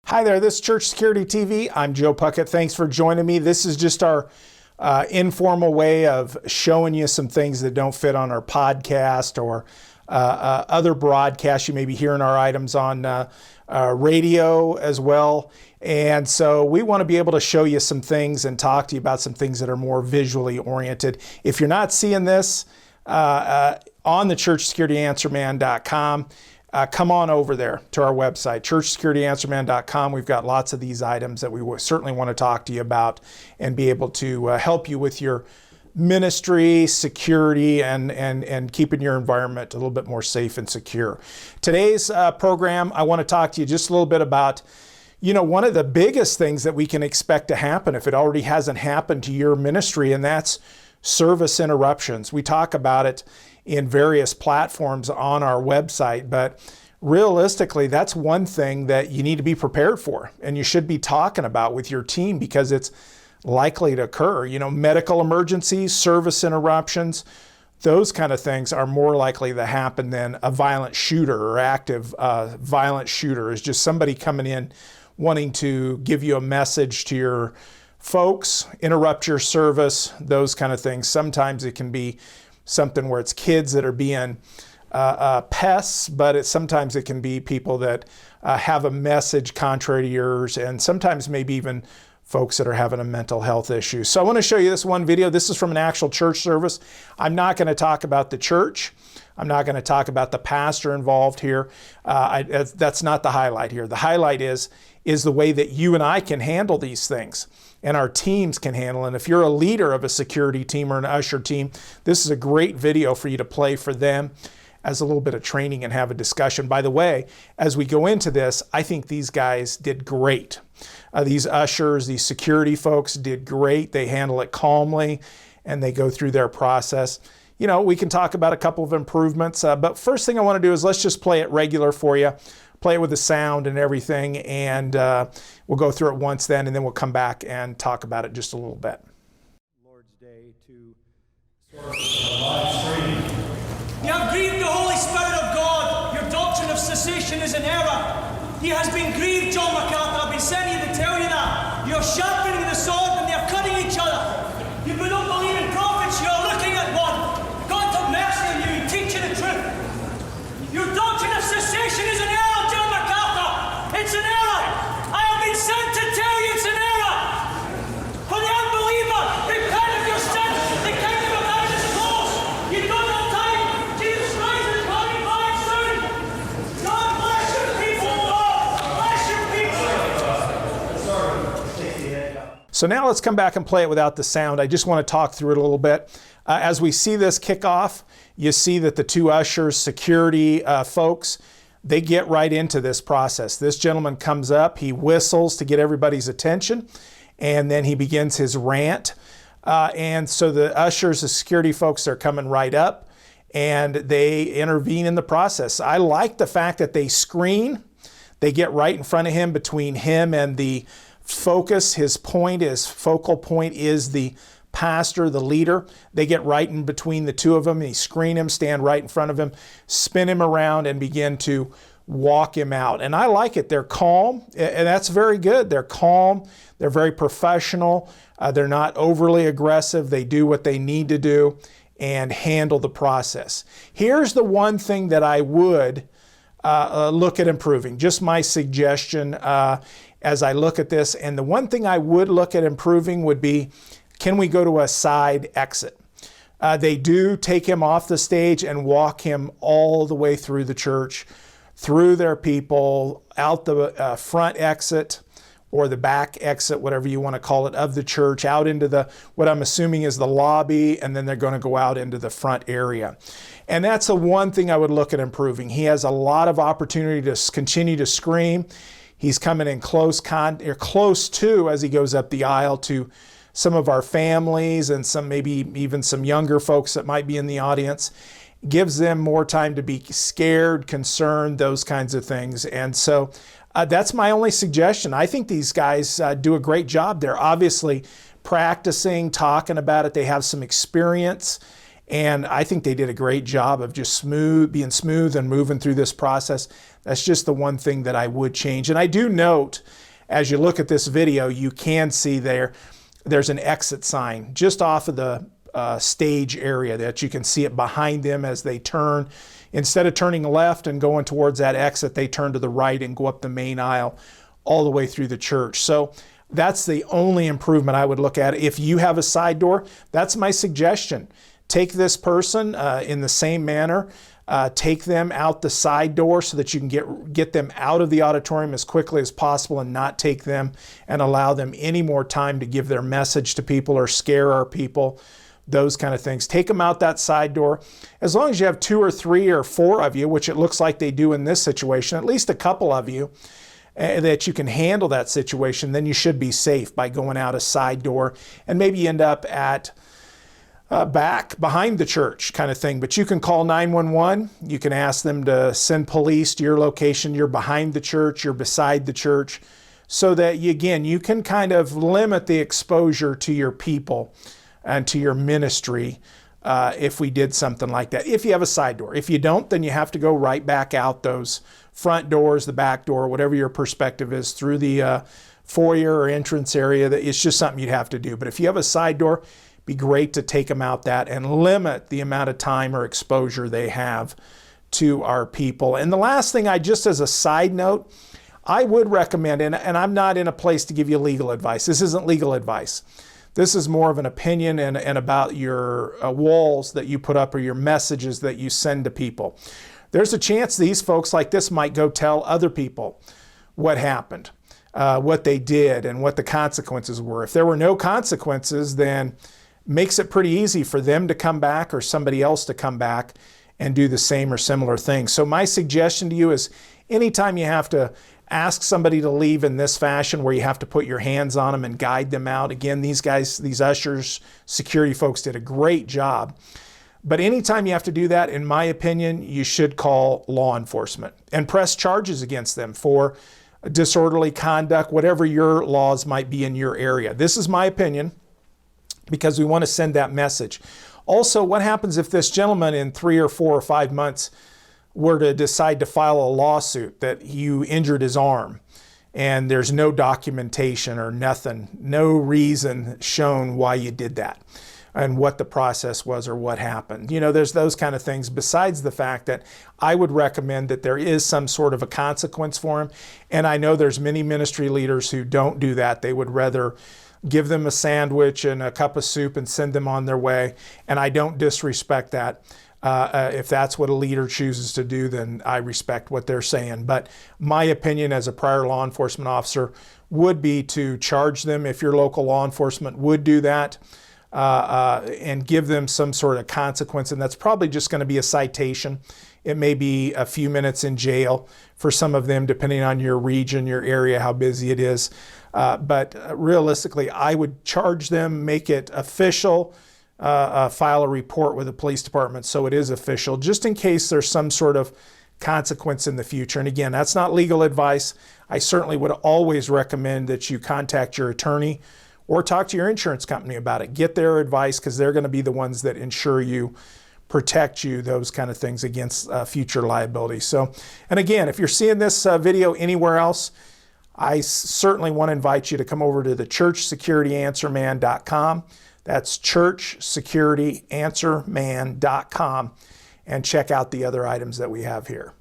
Hi there, this is Church Security TV. I'm Joe Puckett. Thanks for joining me. This is just our informal way of showing you some things that don't fit on our podcast or other broadcasts. You may be hearing our items on radio as well. And so we want to be able to show you some things and talk to you about some things that are more visually oriented. If you're not seeing this on the churchsecurityanswerman.com, come on over there to our website, churchsecurityanswerman.com. We've got lots of these items that we certainly want to talk to you about and be able to help you with your ministry, security, and keeping your environment a little bit more safe and secure. Today's program, I want to talk to you just a little bit about, one of the biggest things that we can expect to happen if it already hasn't happened to your ministry, and that's service interruptions. We talk about it in various platforms on our website, but realistically, that's one thing that you need to be prepared for and you should be talking about with your team because it's likely to occur. Medical emergencies, service interruptions, those kind of things are more likely to happen than a violent shooter or active violent shooter is just somebody coming in wanting to give you a message to your folks, interrupt your service, those kind of things. Sometimes it can be something where it's kids that are being pests, but sometimes it can be people that have a message contrary to yours, and sometimes maybe even folks that are having a mental health issue. So I want to show you this one video. This is from an actual church service. I'm not going to talk about the church. I'm not going to talk about the pastor involved here. That's not the highlight here. The highlight is the way that you and I can handle these things and our teams can handle. And if you're a leader of a security team or an usher team, this is a great video for you to play for them as a little bit of training and have a discussion. By the way, as we go into this, I think these guys did great. These ushers, these security folks did great. They handle it calmly and they go through their process. We can talk about a couple of improvements, but first thing I want to do is let's just play it regular for you. Play it with the sound and everything, and we'll go through it once then, and then we'll come back and talk about it just a little bit. Lord's Day to sort of live stream. You have grieved the Holy Spirit of God. Your doctrine of cessation is an error. He has been grieved, John MacArthur. I've been sent here to tell you that. You're sharpening the sword and they're cutting each other. You do not believe in prophets. You're looking at one. God have mercy on you. You teach the truth. Your doctrine of cessation is an error. It's an error. I have been sent to tell you it's an error. For the unbeliever, repent of your sins. The kingdom of heaven is close. You don't have time. Jesus Christ is coming back soon. God bless your people, Lord. Bless your people. So now let's come back and play it without the sound. I just want to talk through it a little bit. As we see this kick off, you see that the two ushers, security folks, they get right into this process. This gentleman comes up, he whistles to get everybody's attention, and then he begins his rant. And so the ushers, the security folks are coming right up, and they intervene in the process. I like the fact that they screen. They get right in front of him, between him and the focus. His focal point is the pastor, the leader. They get right in between the two of them. They screen him, stand right in front of him, spin him around, and begin to walk him out. And I like it. They're calm, and that's very good. They're calm. They're very professional. They're not overly aggressive. They do what they need to do and handle the process. Here's the one thing that I would look at improving. Just my suggestion as I look at this. And the one thing I would look at improving would be, can we go to a side exit? They do take him off the stage and walk him all the way through the church, through their people, out the front exit or the back exit, whatever you want to call it, of the church, out into what I'm assuming is the lobby, and then they're going to go out into the front area. And that's the one thing I would look at improving. He has a lot of opportunity to continue to scream. He's coming in close to, as he goes up the aisle, to some of our families and maybe even some younger folks that might be in the audience. Gives them more time to be scared, concerned, those kinds of things. And so that's my only suggestion. I think these guys do a great job. They're obviously practicing, talking about it. They have some experience. And I think they did a great job of just being smooth and moving through this process. That's just the one thing that I would change. And I do note, as you look at this video, you can see there's an exit sign just off of the stage area that you can see it behind them as they turn. Instead of turning left and going towards that exit, they turn to the right and go up the main aisle all the way through the church. So that's the only improvement I would look at. If you have a side door, that's my suggestion. Take this person in the same manner, take them out the side door so that you can get them out of the auditorium as quickly as possible and not take them and allow them any more time to give their message to people or scare our people, those kind of things. Take them out that side door. As long as you have 2 or 3 or 4 of you, which it looks like they do in this situation, at least a couple of you, that you can handle that situation, then you should be safe by going out a side door and maybe end up at back behind the church kind of thing. But you can call 911. You can ask them to send police to your location. You're behind the church, you're beside the church, so that you can kind of limit the exposure to your people and to your ministry if we did something like that. If you have a side door. If you don't, then you have to go right back out those front doors, the back door, whatever your perspective is, through the foyer or entrance area. It's just something you'd have to do. But if you have a side door, be great to take them out that and limit the amount of time or exposure they have to our people. And the last thing, just as a side note, I would recommend, and I'm not in a place to give you legal advice. This isn't legal advice. This is more of an opinion and about your walls that you put up or your messages that you send to people. There's a chance these folks like this might go tell other people what happened, what they did, and what the consequences were. If there were no consequences, then makes it pretty easy for them to come back or somebody else to come back and do the same or similar thing. So my suggestion to you is anytime you have to ask somebody to leave in this fashion where you have to put your hands on them and guide them out. Again, these guys, these ushers, security folks did a great job. But anytime you have to do that, in my opinion, you should call law enforcement and press charges against them for disorderly conduct, whatever your laws might be in your area. This is my opinion, because we want to send that message. Also, what happens if this gentleman in 3 or 4 or 5 months were to decide to file a lawsuit that you injured his arm and there's no documentation or nothing, no reason shown why you did that and what the process was or what happened? There's those kind of things, besides the fact that I would recommend that there is some sort of a consequence for him. And I know there's many ministry leaders who don't do that. They would rather give them a sandwich and a cup of soup and send them on their way. And I don't disrespect that. If that's what a leader chooses to do, then I respect what they're saying. But my opinion as a prior law enforcement officer would be to charge them, if your local law enforcement would do that, and give them some sort of consequence. And that's probably just going to be a citation. It may be a few minutes in jail for some of them, depending on your region, your area, how busy it is. But realistically, I would charge them, make it official, file a report with the police department so it is official, just in case there's some sort of consequence in the future. And again, that's not legal advice. I certainly would always recommend that you contact your attorney or talk to your insurance company about it. Get their advice, because they're going to be the ones that insure you, protect you, those kind of things against future liability. So, and again, if you're seeing this video anywhere else, I certainly want to invite you to come over to the churchsecurityanswerman.com. That's churchsecurityanswerman.com, and check out the other items that we have here.